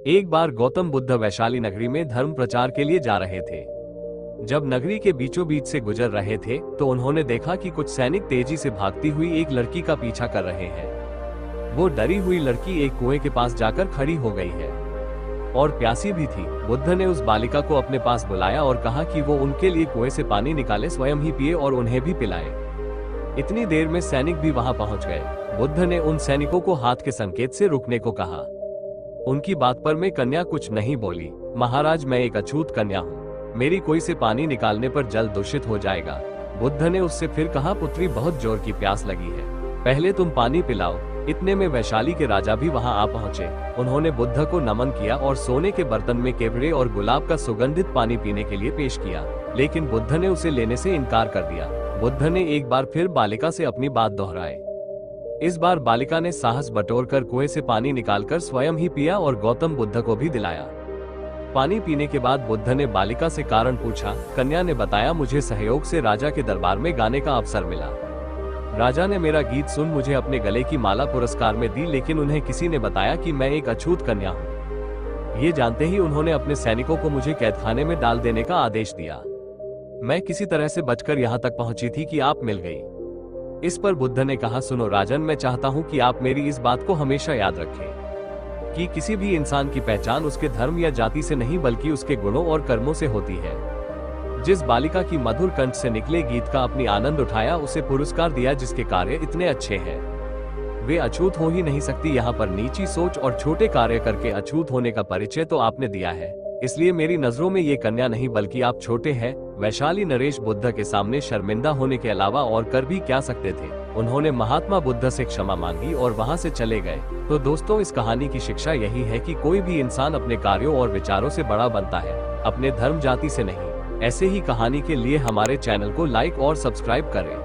एक बार गौतम बुद्ध वैशाली नगरी में धर्म प्रचार के लिए जा रहे थे। जब नगरी के बीचों बीच से गुजर रहे थे तो उन्होंने देखा कि कुछ सैनिक तेजी से भागती हुई एक लड़की का पीछा कर रहे हैं। वो डरी हुई लड़की एक कुएं के पास जाकर खड़ी हो गई है और प्यासी भी थी। बुद्ध ने उस बालिका को अपने पास बुलाया और कहा कि वो उनके लिए कुएं से पानी निकाले, स्वयं ही पिए और उन्हें भी पिलाए। इतनी देर में सैनिक भी वहां पहुंच गए। बुद्ध ने उन सैनिकों को हाथ के संकेत से रुकने को कहा। उनकी बात पर में कन्या कुछ नहीं बोली। महाराज, मैं एक अछूत कन्या हूँ, मेरी कोई से पानी निकालने पर जल दूषित हो जाएगा। बुद्ध ने उससे फिर कहा, पुत्री, बहुत जोर की प्यास लगी है, पहले तुम पानी पिलाओ। इतने में वैशाली के राजा भी वहां आ पहुंचे। उन्होंने बुद्ध को नमन किया और सोने के बर्तन में केवड़े और गुलाब का सुगंधित पानी पीने के लिए पेश किया, लेकिन बुद्ध ने उसे लेने से इनकार कर दिया। बुद्ध ने एक बार फिर बालिका से अपनी बात दोहराई। इस बार बालिका ने साहस बटोरकर कुएं से पानी निकालकर स्वयं ही पिया और गौतम बुद्ध को भी दिलाया। पानी पीने के बाद बुद्ध ने बालिका से कारण पूछा। कन्या ने बताया, मुझे सहयोग से राजा के दरबार में गाने का अवसर मिला। राजा ने मेरा गीत सुन मुझे अपने गले की माला पुरस्कार में दी, लेकिन उन्हें किसी ने बताया कि मैं एक अछूत कन्या हूँ। ये जानते ही उन्होंने अपने सैनिकों को मुझे कैदखाने में डाल देने का आदेश दिया। मैं किसी तरह से बचकर यहाँ तक पहुंची थी कि आप मिल गई। इस पर बुद्ध ने कहा, सुनो राजन, मैं चाहता हूँ कि आप मेरी इस बात को हमेशा याद रखें कि किसी भी इंसान की पहचान उसके धर्म या जाति से नहीं बल्कि उसके गुणों और कर्मों से होती है। जिस बालिका की मधुर कंठ से निकले गीत का अपनी आनंद उठाया, उसे पुरस्कार दिया जिसके कार्य इतने अच्छे हैं। वे अछूत हो ही नहीं सकती। यहाँ पर नीची सोच और छोटे कार्य करके अछूत होने का परिचय तो आपने दिया है, इसलिए मेरी नजरों में ये कन्या नहीं बल्कि आप छोटे हैं। वैशाली नरेश बुद्ध के सामने शर्मिंदा होने के अलावा और कर भी क्या सकते थे। उन्होंने महात्मा बुद्ध से क्षमा मांगी और वहां से चले गए। तो दोस्तों, इस कहानी की शिक्षा यही है कि कोई भी इंसान अपने कार्यों और विचारों से बड़ा बनता है, अपने धर्म जाति से नहीं। ऐसे ही कहानी के लिए हमारे चैनल को लाइक और सब्सक्राइब करें।